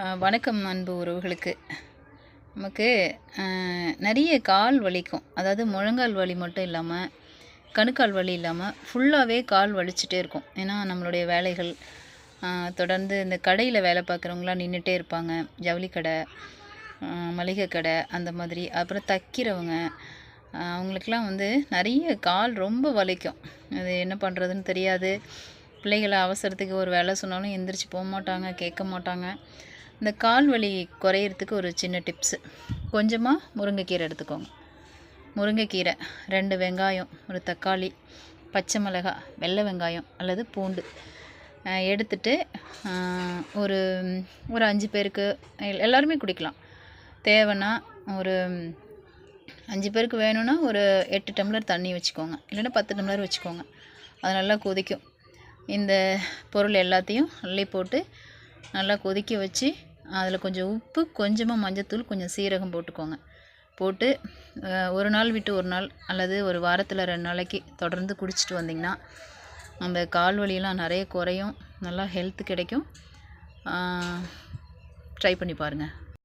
வணக்கம் அன்பு உறவுகளுக்கு. நமக்கு நிறைய கால் வலிக்கும். அதாவது முழங்கால் வலி மட்டும் இல்லாமல், கணுக்கால் வலி இல்லாமல் ஃபுல்லாகவே கால் வலிச்சுட்டே இருக்கும். ஏன்னா நம்மளுடைய வேலைகள் தொடர்ந்து இந்த கடையில் வேலை பார்க்குறவங்களாம் நின்றுட்டே இருப்பாங்க. ஜவுளி கடை, மளிகை கடை அந்த மாதிரி. அப்புறம் தைக்கிறவங்க, அவங்களுக்கெல்லாம் நிறைய கால் ரொம்ப வலிக்கும். அது என்ன பண்ணுறதுன்னு தெரியாது. பிள்ளைகளை அவசரத்துக்கு ஒரு வேலை சொன்னாலும் எந்திரிச்சு போக மாட்டாங்க, கேட்க மாட்டாங்க. இந்த கால் வலி குறையிறதுக்கு ஒரு சின்ன டிப்ஸு. கொஞ்சமாக முருங்கைக்கீரை எடுத்துக்கோங்க. முருங்கைக்கீரை, 2 வெங்காயம், ஒரு தக்காளி, பச்சை மிளகாய், வெள்ளை வெங்காயம் அல்லது பூண்டு எடுத்துட்டு ஒரு ஒரு 5 பேருக்கு எல்லாருமே குடிக்கலாம். தேவைன்னா ஒரு 5 பேருக்கு வேணும்னா ஒரு 8 டம்ளர் தண்ணி வச்சுக்கோங்க, இல்லைன்னா 10 டம்ளர் வச்சுக்கோங்க. அது நல்லா கொதிக்கும். இந்த பொருள் எல்லாத்தையும் அள்ளி போட்டு நல்லா கொதிக்க வச்சு, அதில் கொஞ்சம் உப்பு, கொஞ்சமாக மஞ்சத்தூள், கொஞ்சம் சீரகம் போட்டுக்கோங்க. போட்டு ஒரு நாள் விட்டு ஒரு நாள் அல்லது ஒரு வாரத்தில் 2 நாளைக்கு தொடர்ந்து குடிச்சிட்டு வந்திங்கன்னா அந்த கால் வலியெல்லாம் நிறைய குறையும். நல்லா ஹெல்த் கிடைக்கும். ட்ரை பண்ணி பாருங்கள்.